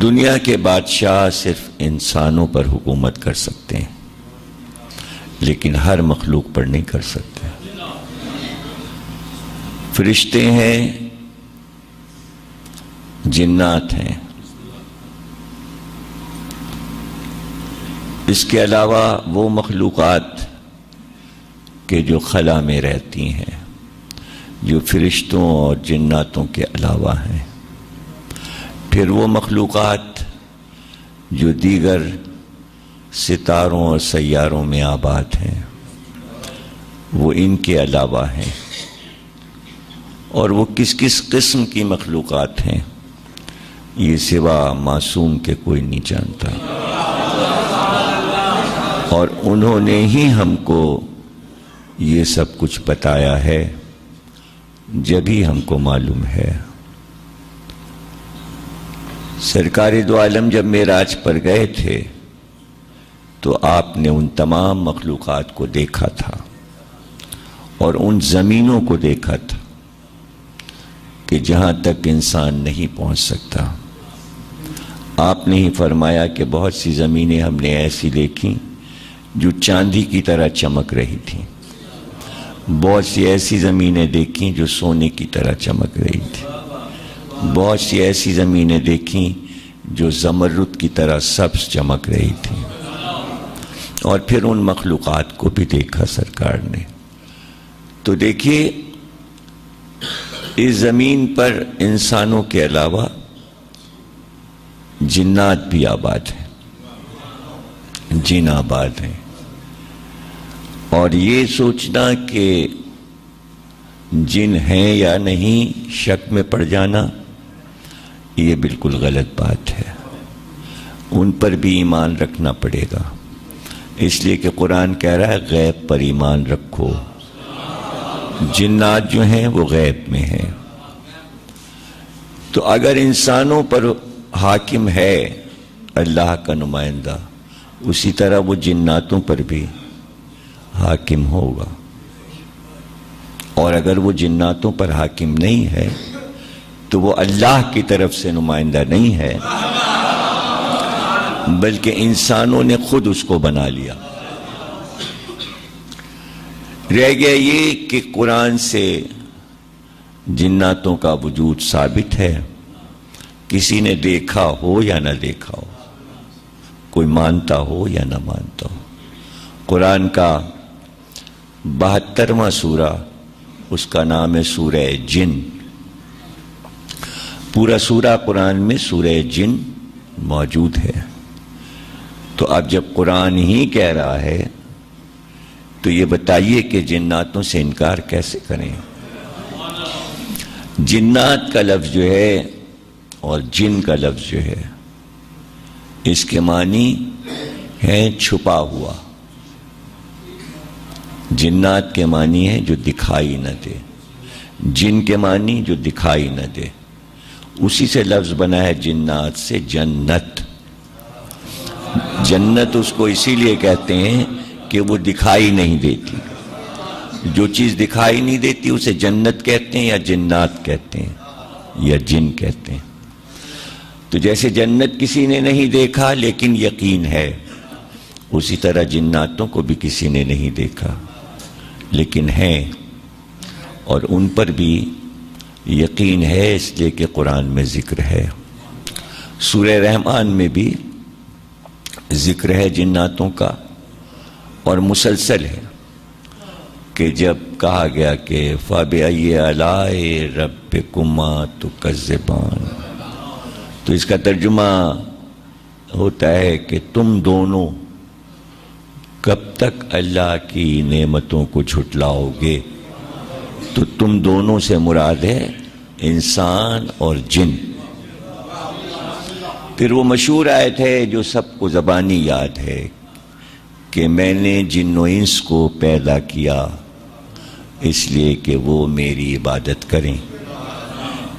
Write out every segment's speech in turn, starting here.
دنیا کے بادشاہ صرف انسانوں پر حکومت کر سکتے ہیں، لیکن ہر مخلوق پر نہیں کر سکتے۔ فرشتے ہیں، جنات ہیں، اس کے علاوہ وہ مخلوقات کہ جو خلا میں رہتی ہیں، جو فرشتوں اور جناتوں کے علاوہ ہیں، پھر وہ مخلوقات جو دیگر ستاروں اور سیاروں میں آباد ہیں، وہ ان کے علاوہ ہیں، اور وہ کس کس قسم کی مخلوقات ہیں یہ سوا معصوم کے کوئی نہیں جانتا، اور انہوں نے ہی ہم کو یہ سب کچھ بتایا ہے جبھی ہم کو معلوم ہے۔ سرکار دو عالم جب معراج پر گئے تھے تو آپ نے ان تمام مخلوقات کو دیکھا تھا اور ان زمینوں کو دیکھا تھا کہ جہاں تک انسان نہیں پہنچ سکتا۔ آپ نے ہی فرمایا کہ بہت سی زمینیں ہم نے ایسی دیکھیں جو چاندی کی طرح چمک رہی تھیں، بہت سی ایسی زمینیں دیکھیں جو سونے کی طرح چمک رہی تھی، بہت سی ایسی زمینیں دیکھیں جو زمرد کی طرح سبز چمک رہی تھی، اور پھر ان مخلوقات کو بھی دیکھا سرکار نے۔ تو دیکھیے، اس زمین پر انسانوں کے علاوہ جنات بھی آباد ہیں، جن آباد ہیں، اور یہ سوچنا کہ جن ہیں یا نہیں شک میں پڑ جانا، یہ بالکل غلط بات ہے۔ ان پر بھی ایمان رکھنا پڑے گا، اس لیے کہ قرآن کہہ رہا ہے غیب پر ایمان رکھو۔ جنات جو ہیں وہ غیب میں ہیں، تو اگر انسانوں پر حاکم ہے اللہ کا نمائندہ، اسی طرح وہ جناتوں پر بھی حاکم ہوگا، اور اگر وہ جناتوں پر حاکم نہیں ہے تو وہ اللہ کی طرف سے نمائندہ نہیں ہے، بلکہ انسانوں نے خود اس کو بنا لیا۔ رہ گیا یہ کہ قرآن سے جناتوں کا وجود ثابت ہے، کسی نے دیکھا ہو یا نہ دیکھا ہو، کوئی مانتا ہو یا نہ مانتا ہو۔ قرآن کا 72واں سورہ، اس کا نام ہے سورہ جن۔ پورا سورہ قرآن میں سورہ جن موجود ہے۔ تو اب جب قرآن ہی کہہ رہا ہے تو یہ بتائیے کہ جناتوں سے انکار کیسے کریں؟ جنات کا لفظ جو ہے اور جن کا لفظ جو ہے، اس کے معنی ہے چھپا ہوا۔ جنات کے معنی ہے جو دکھائی نہ دے، جن کے معنی جو دکھائی نہ دے۔ اسی سے لفظ بنا ہے جنات سے جنت۔ جنت اس کو اسی لیے کہتے ہیں کہ وہ دکھائی نہیں دیتی۔ جو چیز دکھائی نہیں دیتی اسے جنت کہتے ہیں یا جنات کہتے ہیں یا جن کہتے ہیں۔ تو جیسے جنت کسی نے نہیں دیکھا لیکن یقین ہے، اسی طرح جناتوں کو بھی کسی نے نہیں دیکھا لیکن ہیں، اور ان پر بھی یقین ہے، اس لیے کہ قرآن میں ذکر ہے۔ سورہ رحمان میں بھی ذکر ہے جناتوں کا، اور مسلسل ہے کہ جب کہا گیا کہ فَبِأَيِّ آلَاءِ رَبِّكُمَا تُكَذِّبَانِ، تو اس کا ترجمہ ہوتا ہے کہ تم دونوں کب تک اللہ کی نعمتوں کو جھٹلاؤ گے۔ تو تم دونوں سے مراد ہے انسان اور جن۔ پھر وہ مشہور آیت ہے جو سب کو زبانی یاد ہے کہ میں نے جن و انس کو پیدا کیا اس لیے کہ وہ میری عبادت کریں۔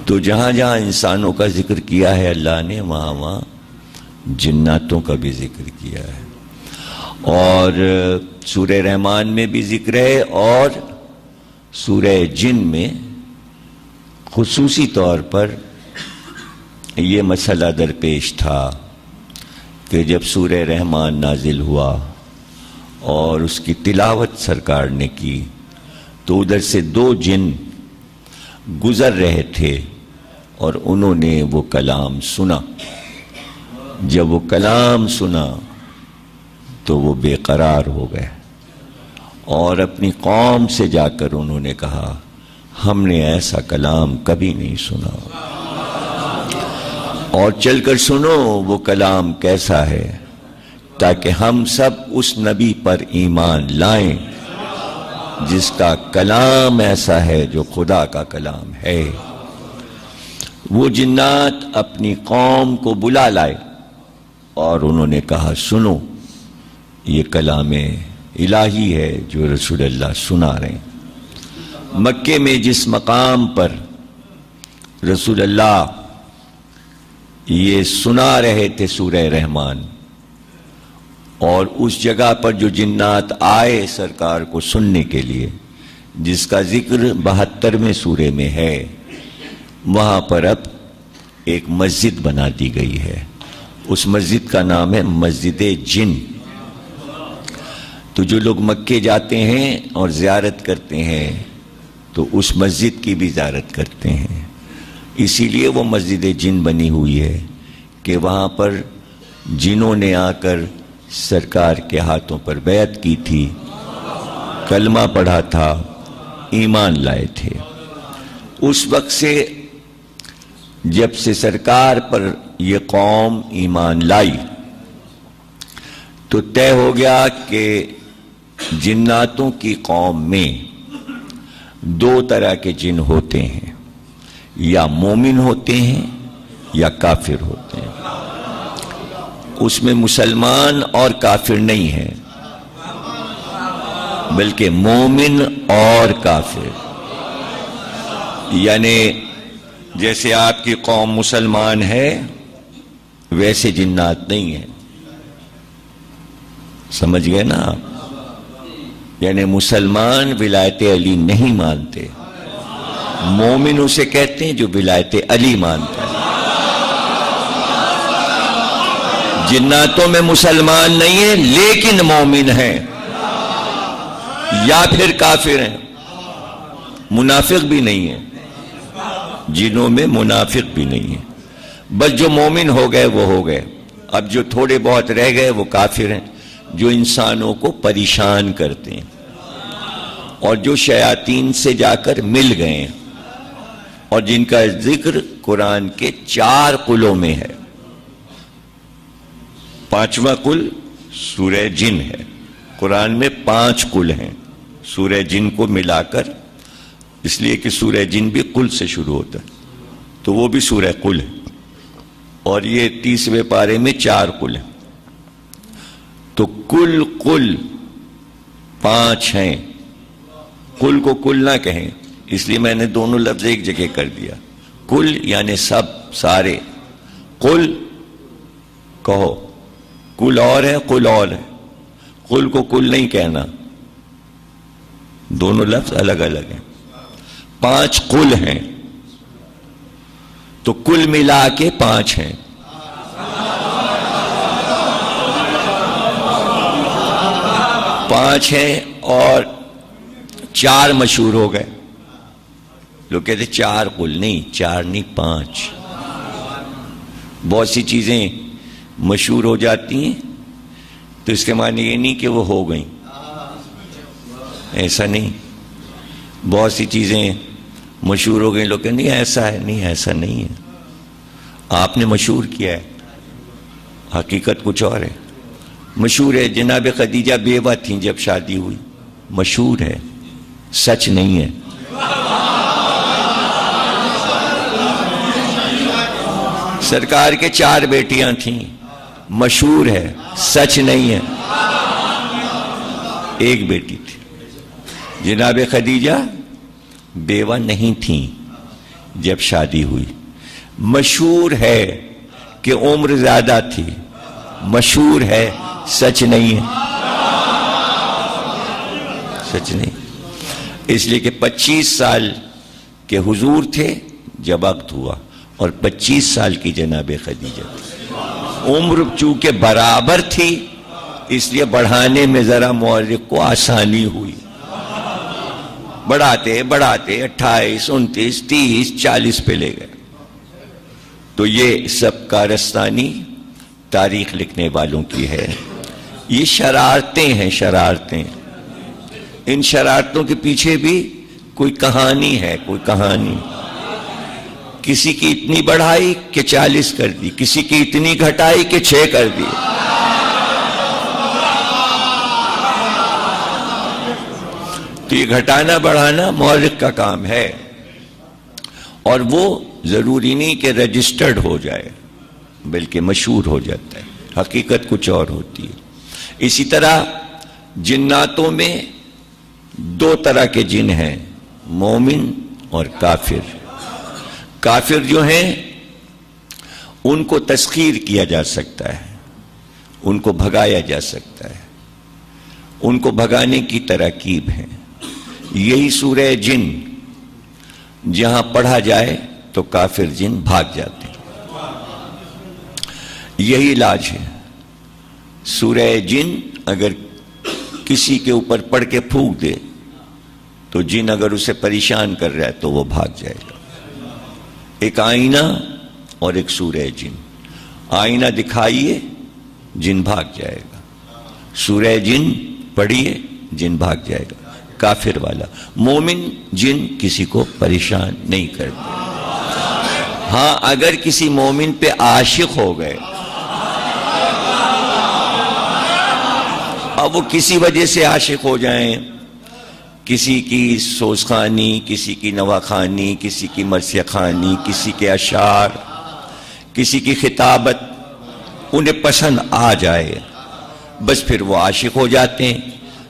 تو جہاں جہاں انسانوں کا ذکر کیا ہے اللہ نے، وہاں وہاں جناتوں کا بھی ذکر کیا ہے، اور سورہ رحمان میں بھی ذکر ہے، اور سورہ جن میں خصوصی طور پر یہ مسئلہ درپیش تھا کہ جب سورہ رحمان نازل ہوا اور اس کی تلاوت سرکار نے کی تو ادھر سے 2 جن گزر رہے تھے اور انہوں نے وہ کلام سنا. جب وہ کلام سنا تو وہ بے قرار ہو گئے اور اپنی قوم سے جا کر انہوں نے کہا ہم نے ایسا کلام کبھی نہیں سنا، اور چل کر سنو وہ کلام کیسا ہے تاکہ ہم سب اس نبی پر ایمان لائیں جس کا کلام ایسا ہے جو خدا کا کلام ہے. وہ جنات اپنی قوم کو بلا لائے اور انہوں نے کہا سنو یہ کلام الہی ہے جو رسول اللہ سنا رہے ہیں. مکے میں جس مقام پر رسول اللہ یہ سنا رہے تھے سورہ رحمان، اور اس جگہ پر جو جنات آئے سرکار کو سننے کے لیے، جس کا ذکر 72ویں سورے میں ہے، وہاں پر اب ایک مسجد بنا دی گئی ہے. اس مسجد کا نام ہے مسجد جن. تو جو لوگ مکے جاتے ہیں اور زیارت کرتے ہیں تو اس مسجد کی بھی زیارت کرتے ہیں. اسی لیے وہ مسجد جن بنی ہوئی ہے کہ وہاں پر جنوں نے آ کر سرکار کے ہاتھوں پر بیعت کی تھی، کلمہ پڑھا تھا، ایمان لائے تھے. اس وقت سے جب سے سرکار پر یہ قوم ایمان لائی تو طے ہو گیا کہ جناتوں کی قوم میں 2 طرح کے جن ہوتے ہیں، یا مومن ہوتے ہیں یا کافر ہوتے ہیں. اس میں مسلمان اور کافر نہیں ہے بلکہ مومن اور کافر. یعنی جیسے آپ کی قوم مسلمان ہے ویسے جنات نہیں ہیں. سمجھ گئے نا آپ؟ یعنی مسلمان ولایت علی نہیں مانتے، مومن اسے کہتے ہیں جو ولایت علی مانتا ہے. جناتوں میں مسلمان نہیں ہیں لیکن مومن ہیں یا پھر کافر ہیں، منافق بھی نہیں ہیں. جنوں میں منافق بھی نہیں ہیں، بس جو مومن ہو گئے وہ ہو گئے. اب جو تھوڑے بہت رہ گئے وہ کافر ہیں، جو انسانوں کو پریشان کرتے ہیں اور جو شیاطین سے جا کر مل گئے ہیں، اور جن کا ذکر قرآن کے 4 قلوں میں ہے. 5واں قل سورہ جن ہے. قرآن میں 5 قل ہیں سورہ جن کو ملا کر، اس لیے کہ سورہ جن بھی قل سے شروع ہوتا ہے تو وہ بھی سورہ قل ہے. اور یہ 30ویں پارے میں 4 قل ہیں. تو کل قل 5 ہیں. قل کو کل نہ کہیں، اس لیے میں نے دونوں لفظ ایک جگہ کر دیا. کل یعنی سب، سارے. قل کہو، کل اور ہے قل اور ہے. قل کو کل نہیں کہنا، دونوں لفظ الگ الگ ہیں. 5 قل ہیں تو کل ملا کے 5 ہیں. پانچ ہیں اور 4 مشہور ہو گئے. لوگ کہتے 4 قل، نہیں 4 نہیں 5. بہت سی چیزیں مشہور ہو جاتی ہیں تو اس کے معنی یہ نہیں کہ وہ ہو گئیں، ایسا نہیں. بہت سی چیزیں مشہور ہو گئیں، لوگ کہتے نہیں ایسا ہے، نہیں ایسا نہیں ہے. آپ نے مشہور کیا ہے، حقیقت کچھ اور ہے. مشہور ہے جناب خدیجہ بیوہ تھیں جب شادی ہوئی، مشہور ہے، سچ نہیں ہے. سرکار کے 4 بیٹیاں تھیں، مشہور ہے، سچ نہیں ہے. ایک بیٹی تھی. جناب خدیجہ بیوہ نہیں تھیں جب شادی ہوئی. مشہور ہے کہ عمر زیادہ تھی، مشہور ہے، سچ نہیں ہے. سچ نہیں. اس لیے کہ 25 سال کے حضور تھے جب عقد ہوا، اور 25 سال کی جناب خدیجہ تھی. عمر چونکہ برابر تھی اس لیے بڑھانے میں ذرا مورخ کو آسانی ہوئی. بڑھاتے 28 29 30 40 پہ لے گئے. تو یہ سب کارستانی تاریخ لکھنے والوں کی ہے. یہ شرارتیں ہیں، شرارتیں. ان شرارتوں کے پیچھے بھی کوئی کہانی ہے، کوئی کہانی. کسی کی اتنی بڑھائی کہ 40 کر دی، کسی کی اتنی گھٹائی کہ 6 کر دی. تو یہ گھٹانا بڑھانا مورخ کا کام ہے، اور وہ ضروری نہیں کہ رجسٹرڈ ہو جائے بلکہ مشہور ہو جاتا ہے. حقیقت کچھ اور ہوتی ہے. اسی طرح جناتوں میں 2 طرح کے جن ہیں، مومن اور کافر. کافر جو ہیں ان کو تسخیر کیا جا سکتا ہے، ان کو بھگایا جا سکتا ہے. ان کو بھگانے کی تراکیب ہیں. یہی سورہ جن جہاں پڑھا جائے تو کافر جن بھاگ جاتے ہیں. یہی علاج ہے. سورہ جن اگر کسی کے اوپر پڑھ کے پھونک دے تو جن اگر اسے پریشان کر رہا ہے تو وہ بھاگ جائے گا. ایک آئینہ اور ایک سورہ جن. آئینہ دکھائیے جن بھاگ جائے گا، سورہ جن پڑھیے جن بھاگ جائے گا. کافر والا. مومن جن کسی کو پریشان نہیں کرتے. ہاں اگر کسی مومن پہ عاشق ہو گئے، اب وہ کسی وجہ سے عاشق ہو جائیں، کسی کی سوزخانی، کسی کی نواخانی، کسی کی مرثیہ خانی، کسی کے اشعار، کسی کی خطابت انہیں پسند آ جائے، بس پھر وہ عاشق ہو جاتے ہیں.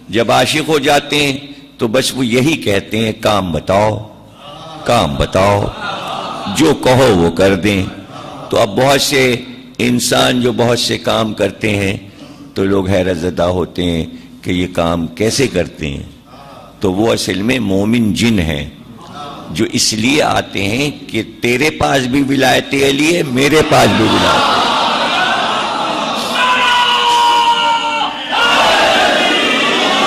جب عاشق ہو جاتے ہیں تو بس وہ یہی کہتے ہیں کام بتاؤ، کام بتاؤ، جو کہو وہ کر دیں. تو اب بہت سے انسان جو بہت سے کام کرتے ہیں تو لوگ حیرت زدہ ہوتے ہیں کہ یہ کام کیسے کرتے ہیں. تو وہ اصل میں مومن جن ہیں جو اس لیے آتے ہیں کہ تیرے پاس بھی ولایت علی ہے، میرے پاس بھی ولایت